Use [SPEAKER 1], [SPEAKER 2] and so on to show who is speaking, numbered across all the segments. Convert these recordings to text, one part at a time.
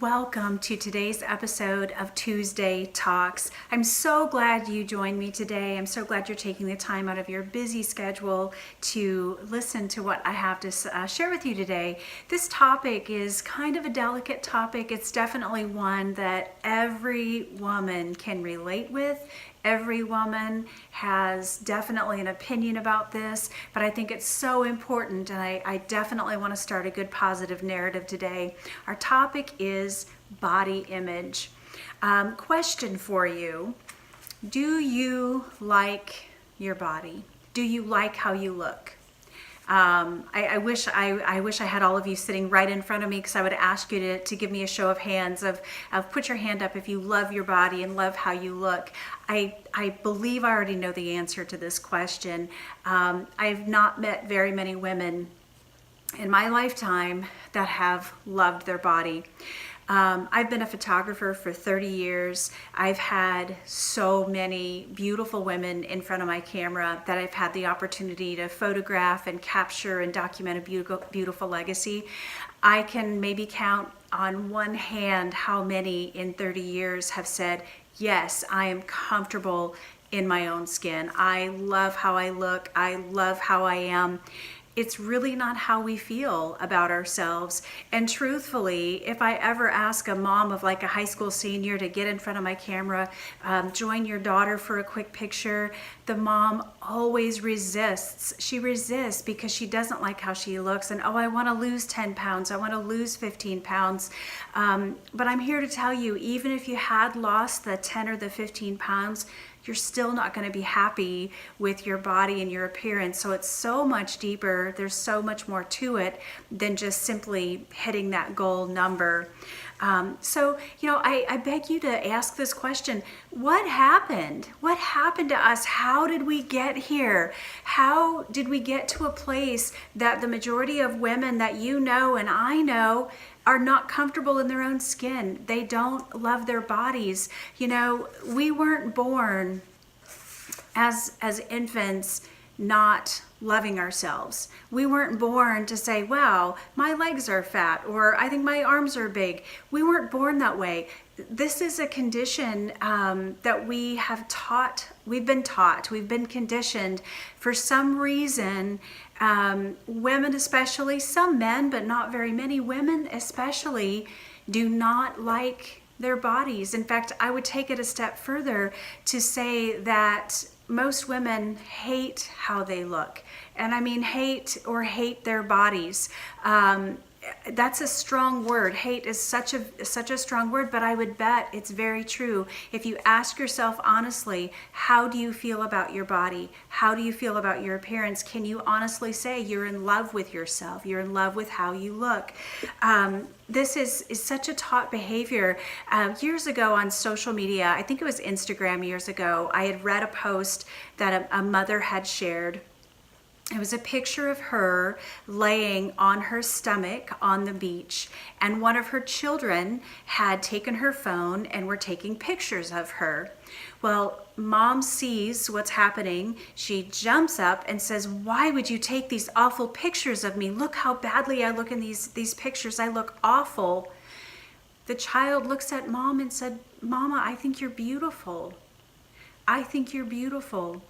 [SPEAKER 1] Welcome to today's episode of Tuesday Talks. I'm so glad you joined me today. I'm so glad you're taking the time out of your busy schedule to listen to what I have to share with you today. This topic is kind of a delicate topic. It's definitely one that every woman can relate with. Every woman has definitely an opinion about this, but I think it's so important, and I definitely want to start a good positive narrative today. Our topic is body image. Question for you: do you like your body? Do you like how you look? I wish I had all of you sitting right in front of me, because I would ask you to give me a show of hands of put your hand up if you love your body and love how you look. I believe I already know the answer to this question. I've not met very many women in my lifetime that have loved their body. I've been a photographer for 30 years. I've had so many beautiful women in front of my camera that I've had the opportunity to photograph and capture and document a beautiful legacy. I can maybe count on one hand how many in 30 years have said, yes, I am comfortable in my own skin. I love how I look. I love how I am. It's really not how we feel about ourselves. And truthfully, if I ever ask a mom of like a high school senior to get in front of my camera, join your daughter for a quick picture, the mom always resists. She resists because she doesn't like how she looks. And I want to lose 10 pounds. I want to lose 15 pounds. But I'm here to tell you, even if you had lost the 10 or the 15 pounds, you're still not going to be happy with your body and your appearance. So it's so much deeper. There's so much more to it than just simply hitting that goal number. I beg you to ask this question: what happened? What happened to us? How did we get here? How did we get to a place that the majority of women that you know and I know are not comfortable in their own skin? They don't love their bodies. You know, we weren't born as infants not loving ourselves. We weren't born to say, wow, my legs are fat, or I think my arms are big. We weren't born that way. This is a condition that we have taught, we've been conditioned for some reason. Women especially, some men, but not very many women especially, do not like their bodies. In fact, I would take it a step further to say that most women hate how they look. And I mean hate their bodies. That's a strong word. Hate is such a strong word, but I would bet it's very true. If you ask yourself honestly, how do you feel about your body? How do you feel about your appearance? Can you honestly say you're in love with yourself? You're in love with how you look? This is such a taught behavior. Years ago on social media, I think it was Instagram years ago, I had read a post that a mother had shared. It was a picture of her laying on her stomach on the beach, and one of her children had taken her phone and were taking pictures of her. Well, mom sees what's happening. She jumps up and says, "Why would you take these awful pictures of me? Look how badly I look in these pictures. I look awful." The child looks at mom and said, "Mama, I think you're beautiful. I think you're beautiful."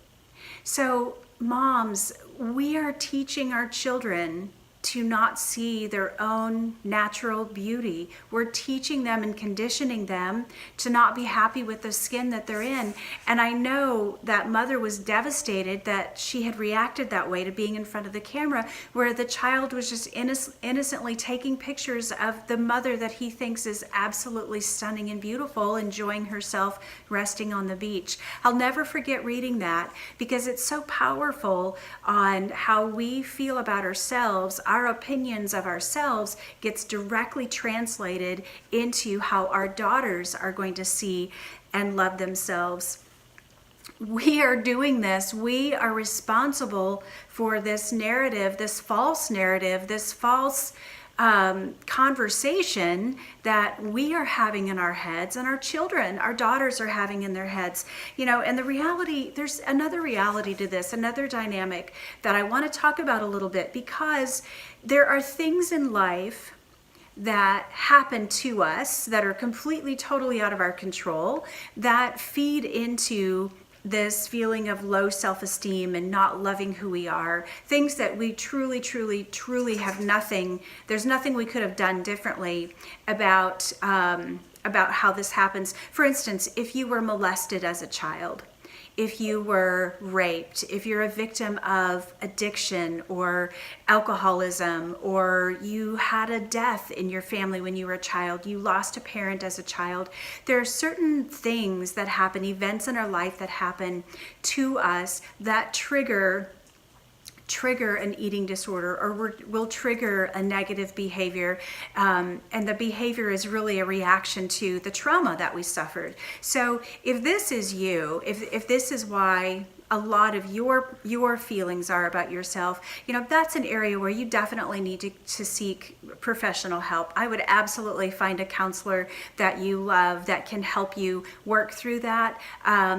[SPEAKER 1] So moms, we are teaching our children to not see their own natural beauty. We're teaching them and conditioning them to not be happy with the skin that they're in. And I know that mother was devastated that she had reacted that way to being in front of the camera, where the child was just innocently taking pictures of the mother that he thinks is absolutely stunning and beautiful, enjoying herself resting on the beach. I'll never forget reading that, because it's so powerful on how we feel about ourselves. Our opinions of ourselves gets directly translated into how our daughters are going to see and love themselves. We are doing this. We are responsible for this narrative, this false conversation that we are having in our heads, and our children, our daughters, are having in their heads. You know, and the reality, there's another reality to this, another dynamic that I want to talk about a little bit, because there are things in life that happen to us that are completely, totally out of our control, that feed into this feeling of low self-esteem and not loving who we are, things that we truly, truly, truly have nothing, there's nothing we could have done differently about how this happens. For instance, if you were molested as a child, if you were raped, if you're a victim of addiction or alcoholism, or you had a death in your family when you were a child, you lost a parent as a child, there are certain things that happen, events in our life that happen to us that trigger an eating disorder, or will trigger a negative behavior, and the behavior is really a reaction to the trauma that we suffered. So if this is you, if this is why a lot of your feelings are about yourself, that's an area where you definitely need to seek professional help. I would absolutely find a counselor that you love that can help you work through that,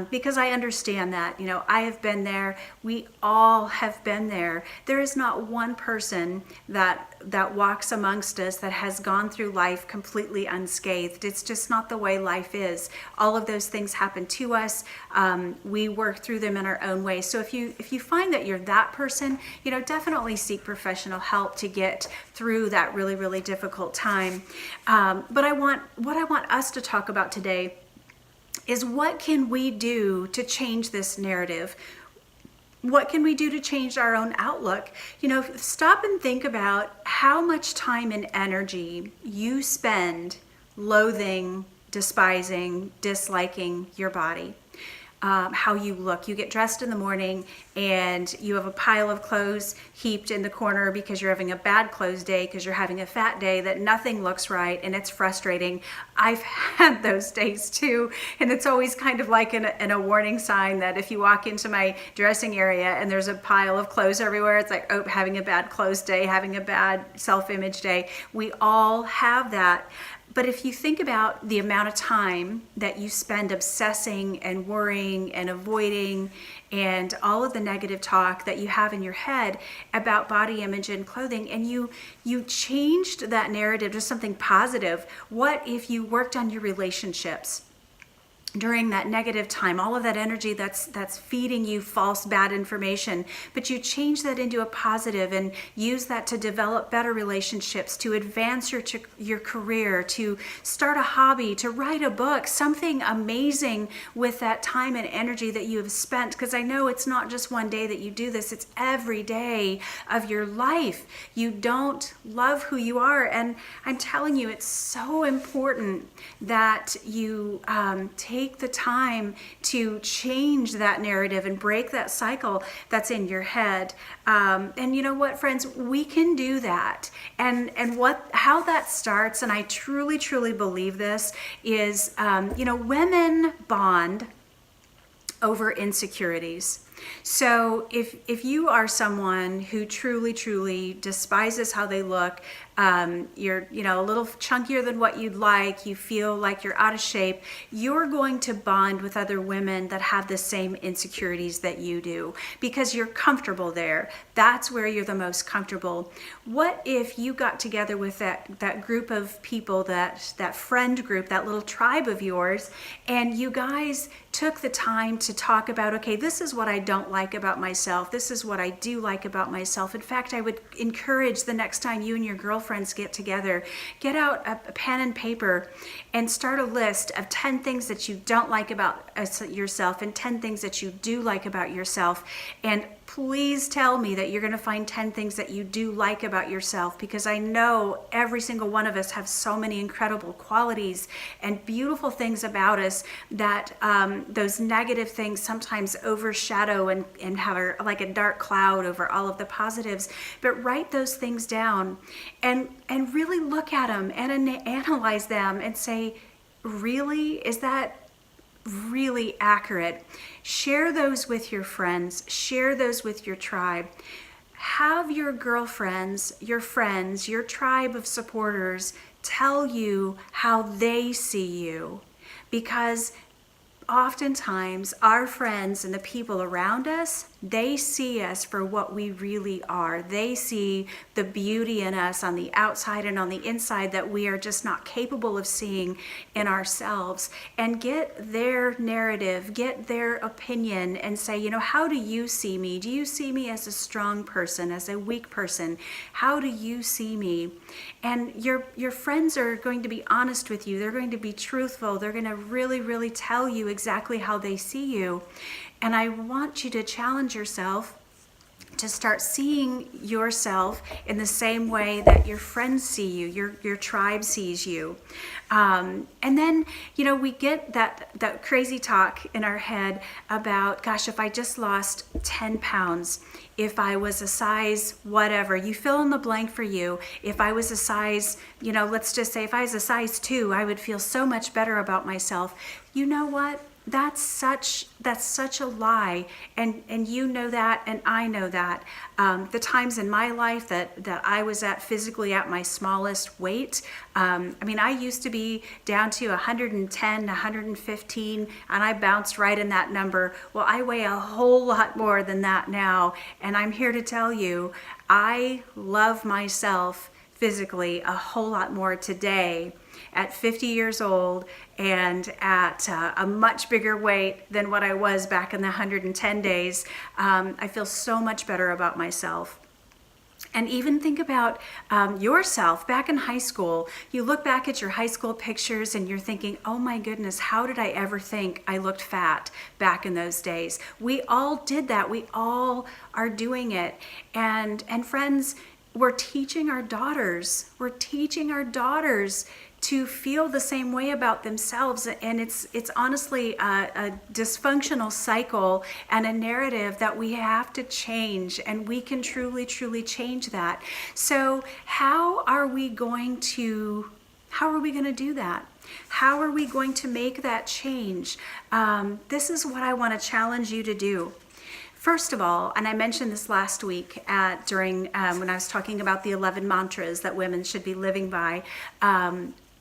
[SPEAKER 1] because I understand that. I have been there. We all have been there. There is not one person that walks amongst us that has gone through life completely unscathed. It's just not the way life is. All of those things happen to us. We work through them in our own way. So if you find that you're that person, definitely seek professional help to get through that really, really difficult time. But what I want us to talk about today is, what can we do to change this narrative? What can we do to change our own outlook? Stop and think about how much time and energy you spend loathing, despising, disliking your body. How you look. You get dressed in the morning and you have a pile of clothes heaped in the corner because you're having a bad clothes day, because you're having a fat day, that nothing looks right, and it's frustrating. I've had those days too, and it's always kind of like in a warning sign that if you walk into my dressing area and there's a pile of clothes everywhere, it's like, oh, having a bad clothes day, having a bad self-image day. We all have that. But if you think about the amount of time that you spend obsessing and worrying and avoiding and all of the negative talk that you have in your head about body image and clothing, and you changed that narrative to something positive, what if you worked on your relationships during that negative time, all of that energy that's feeding you false, bad information, but you change that into a positive and use that to develop better relationships, to advance your career, to start a hobby, to write a book, something amazing with that time and energy that you have spent. Because I know it's not just one day that you do this, it's every day of your life. You don't love who you are, and I'm telling you, it's so important that you take the time to change that narrative and break that cycle that's in your head. And you know what, friends, we can do that. And how that starts, and I truly, truly believe this, is women bond over insecurities. So if you are someone who truly, truly despises how they look, you're a little chunkier than what you'd like, you feel like you're out of shape, you're going to bond with other women that have the same insecurities that you do, because you're comfortable there. That's where you're the most comfortable. What if you got together with that group of people, that friend group, that little tribe of yours, and you guys took the time to talk about, okay, this is what I don't like about myself, this is what I do like about myself. In fact, I would encourage the next time you and your girlfriends get together, get out a pen and paper and start a list of 10 things that you don't like about yourself and 10 things that you do like about yourself. And please tell me that you're going to find 10 things that you do like about yourself, because I know every single one of us have so many incredible qualities and beautiful things about us that those negative things sometimes overshadow and have like a dark cloud over all of the positives. But write those things down and really look at them and analyze them and say, really, is that really accurate? Share those with your friends, share those with your tribe. Have your girlfriends, your friends, your tribe of supporters tell you how they see you, because oftentimes our friends and the people around us, they see us for what we really are. They see the beauty in us on the outside and on the inside that we are just not capable of seeing in ourselves, and get their narrative, get their opinion, and say, you know, how do you see me? Do you see me as a strong person, as a weak person? How do you see me? And your friends are going to be honest with you. They're going to be truthful. They're going to really, really tell you exactly how they see you. And I want you to challenge yourself to start seeing yourself in the same way that your friends see you, your tribe sees you. And then, you know, we get that crazy talk in our head about, gosh, if I just lost 10 pounds, if I was a size whatever, you fill in the blank for you. If I was a size, you know, let's just say if I was a size 2, I would feel so much better about myself. You know what? That's such a lie, and you know that, and I know that. The times in my life that I was physically at my smallest weight, I mean, I used to be down to 110, 115, and I bounced right in that number. Well, I weigh a whole lot more than that now, and I'm here to tell you, I love myself physically a whole lot more today at 50 years old and at a much bigger weight than what I was back in the 110 days. I feel so much better about myself. And even think about yourself back in high school. You look back at your high school pictures and you're thinking, oh my goodness, how did I ever think I looked fat back in those days? We all did that. We all are doing it. And friends, we're teaching our daughters to feel the same way about themselves, and it's honestly a dysfunctional cycle and a narrative that we have to change, and we can truly change that. So how are we going to do that? How are we going to make that change? This is what I want to challenge you to do. First of all, and I mentioned this last week during when I was talking about the 11 mantras that women should be living by,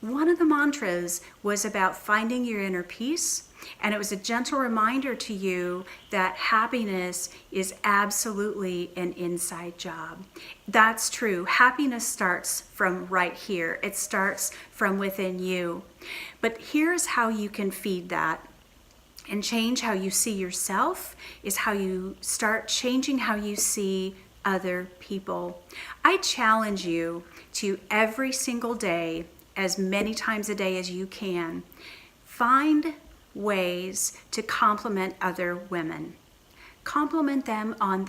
[SPEAKER 1] one of the mantras was about finding your inner peace, and it was a gentle reminder to you that happiness is absolutely an inside job. That's true. Happiness starts from right here. It starts from within you. But here's how you can feed that and change how you see yourself, is how you start changing how you see other people. I challenge you to every single day, as many times a day as you can, find ways to compliment other women. Compliment them on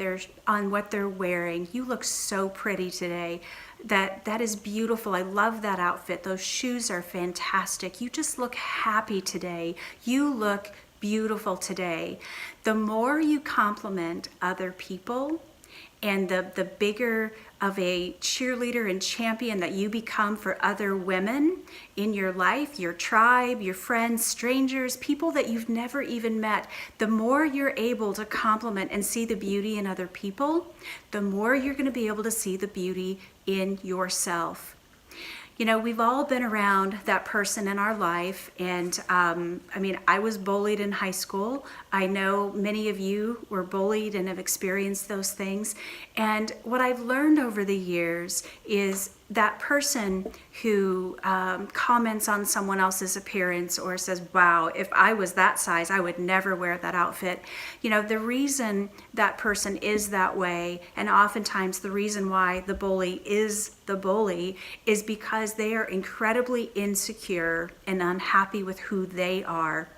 [SPEAKER 1] what they're wearing. You look so pretty today. That is beautiful. I love that outfit. Those shoes are fantastic. You just look happy today. You look beautiful today. The more you compliment other people, and the bigger of a cheerleader and champion that you become for other women in your life, your tribe, your friends, strangers, people that you've never even met, the more you're able to compliment and see the beauty in other people, the more you're going to be able to see the beauty in yourself. You know, we've all been around that person in our life, and I mean, I was bullied in high school. I know many of you were bullied and have experienced those things. And what I've learned over the years is that person who comments on someone else's appearance or says, wow, if I was that size, I would never wear that outfit. You know, the reason that person is that way, and oftentimes the reason why the bully is the bully, is because they are incredibly insecure and unhappy with who they are.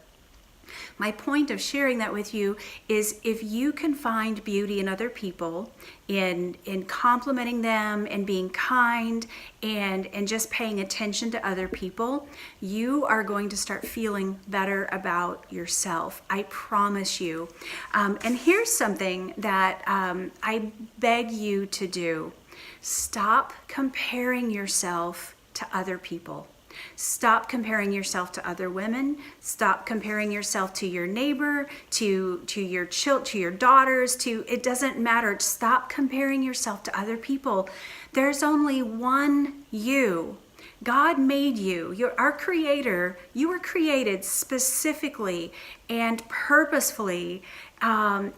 [SPEAKER 1] My point of sharing that with you is, if you can find beauty in other people, in complimenting them and being kind and just paying attention to other people, you are going to start feeling better about yourself. I promise you. And here's something that I beg you to do. Stop comparing yourself to other people. Stop comparing yourself to other women. Stop comparing yourself to your neighbor, to your to your daughters, it doesn't matter. Stop comparing yourself to other people. There's only one you. God made you. You're our creator. You were created specifically and purposefully,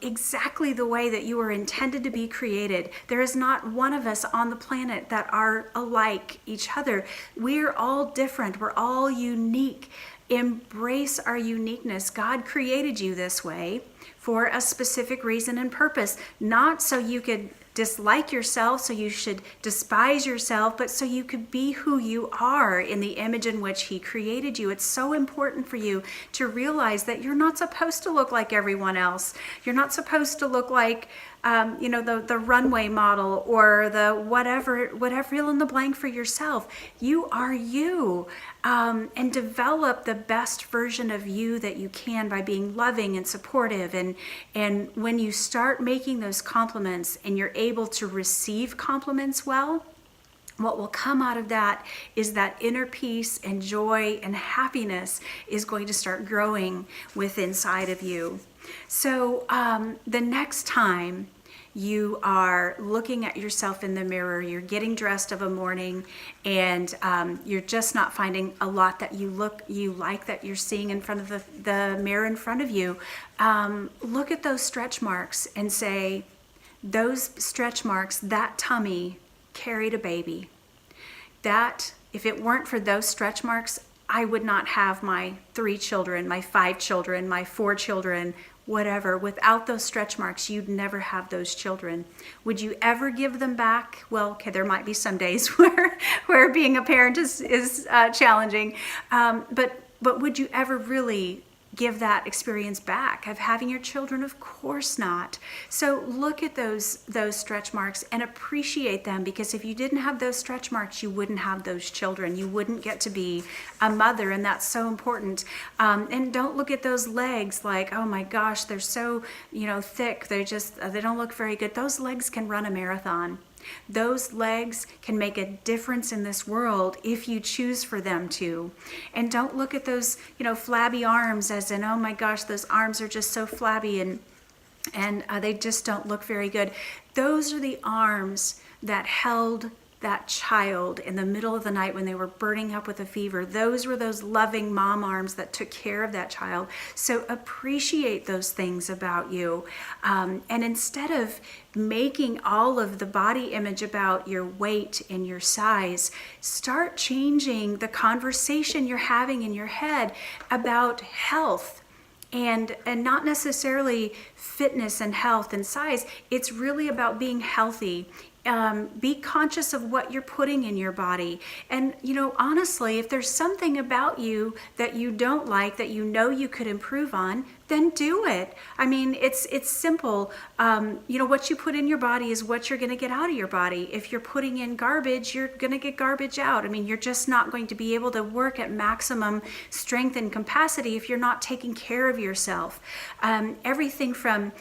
[SPEAKER 1] exactly the way that you were intended to be created. There is not one of us on the planet that are alike each other. We're all different. We're all unique. Embrace our uniqueness. God created you this way for a specific reason and purpose, not so you could dislike yourself, so you should despise yourself, but so you could be who you are in the image in which He created you. It's so important for you to realize that you're not supposed to look like everyone else. You're not supposed to look like the runway model or the whatever fill in the blank for yourself. You are you, and develop the best version of you that you can by being loving and supportive. And when you start making those compliments and you're able to receive compliments well, what will come out of that is that inner peace and joy and happiness is going to start growing within inside of you. So the next time you are looking at yourself in the mirror, you're getting dressed of a morning, and you're just not finding a lot that you like that you're seeing in front of the mirror in front of you, look at those stretch marks and say, those stretch marks, that tummy carried a baby. That, if it weren't for those stretch marks, I would not have my 3 children, my 5 children, my 4 children, whatever. Without those stretch marks, you'd never have those children. Would you ever give them back? Well, okay, there might be some days where being a parent is challenging, but would you ever really give that experience back of having your children? Of course not. So look at those stretch marks and appreciate them, because if you didn't have those stretch marks, you wouldn't have those children. You wouldn't get to be a mother, and that's so important. And don't look at those legs like, oh my gosh, they're so thick. They don't look very good. Those legs can run a marathon. Those legs can make a difference in this world if you choose for them to. And don't look at those, flabby arms as in, oh my gosh, those arms are just so flabby and they just don't look very good. Those are the arms that held that child in the middle of the night when they were burning up with a fever. Those were those loving mom arms that took care of that child. So appreciate those things about you. And instead of making all of the body image about your weight and your size, start changing the conversation you're having in your head about health. And not necessarily fitness and health and size. It's really about being healthy. Be conscious of what you're putting in your body. And, honestly, if there's something about you that you don't like, that you could improve on, then do it. I mean, it's simple. What you put in your body is what you're going to get out of your body. If you're putting in garbage, you're going to get garbage out. I mean, you're just not going to be able to work at maximum strength and capacity if you're not taking care of yourself. Everything from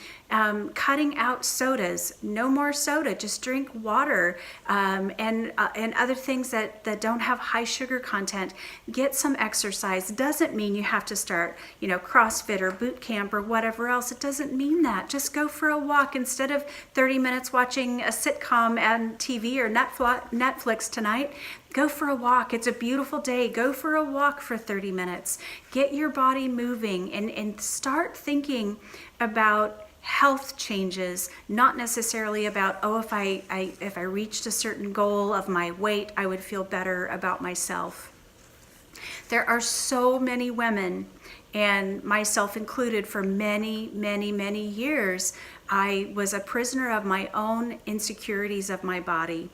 [SPEAKER 1] cutting out sodas, no more soda, just drink water, and other things that don't have high sugar content. Get some exercise. Doesn't mean you have to start, CrossFit or boot camp or whatever else. It doesn't mean that. Just go for a walk instead of 30 minutes watching a sitcom on TV or Netflix tonight. Go for a walk. It's a beautiful day. Go for a walk for 30 minutes. Get your body moving and start thinking about health changes, not necessarily about, if I reached a certain goal of my weight, I would feel better about myself. There are so many women, and myself included, for many, many, many years, I was a prisoner of my own insecurities of my body.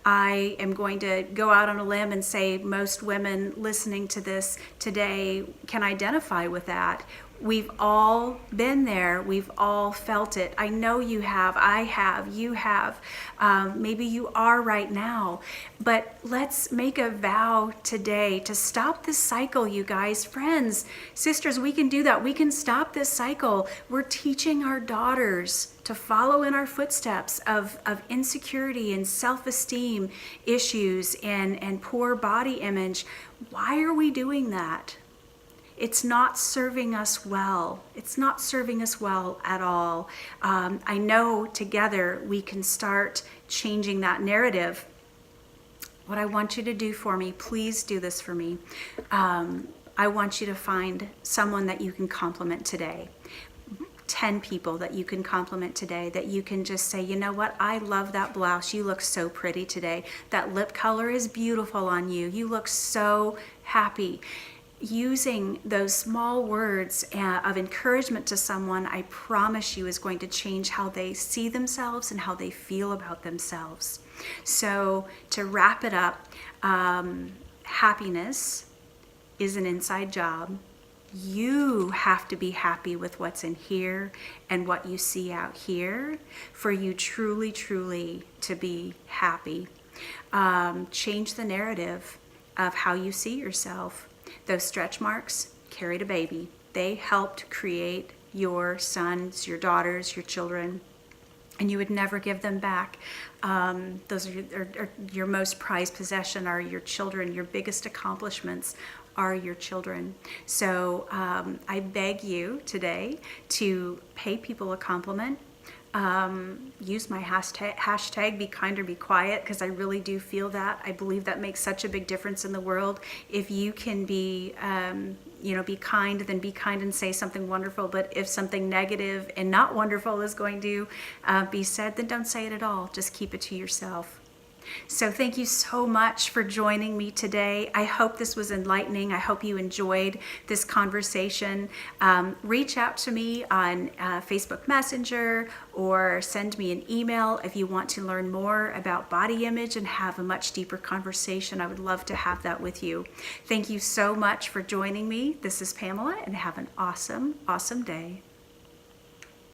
[SPEAKER 1] I am going to go out on a limb and say most women listening to this today can identify with that. We've all been there. We've all felt it. I know you have. I have. You have. Maybe you are right now. But let's make a vow today to stop this cycle, you guys. Friends, sisters, we can do that. We can stop this cycle. We're teaching our daughters to follow in our footsteps of insecurity and self-esteem issues and poor body image. Why are we doing that? It's not serving us well. It's not serving us well at all. I know together we can start changing that narrative. what I want you to do for me, please do this for me. I want you to find someone that you can compliment today. 10 people that you can compliment today, that you can just say, you know what, I love that blouse. You look so pretty today. That lip color is beautiful on you. You look so happy. Using those small words of encouragement to someone, I promise you, is going to change how they see themselves and how they feel about themselves. So to wrap it up, happiness is an inside job. You have to be happy with what's in here and what you see out here for you truly, truly to be happy. Change the narrative of how you see yourself. Those stretch marks carried a baby. They helped create your sons, your daughters, your children, and you would never give them back. Those are your most prized possession, are your children. Your biggest accomplishments are your children. So I beg you today to pay people a compliment. Use my hashtag be kind or be quiet, because I really do feel that. I believe that makes such a big difference in the world. If you can be be kind, then be kind and say something wonderful. But if something negative and not wonderful is going to be said, then don't say it at all. Just keep it to yourself. So thank you so much for joining me today. I hope this was enlightening. I hope you enjoyed this conversation. Reach out to me on Facebook Messenger or send me an email if you want to learn more about body image and have a much deeper conversation. I would love to have that with you. Thank you so much for joining me. This is Pamela, and have an awesome, awesome day.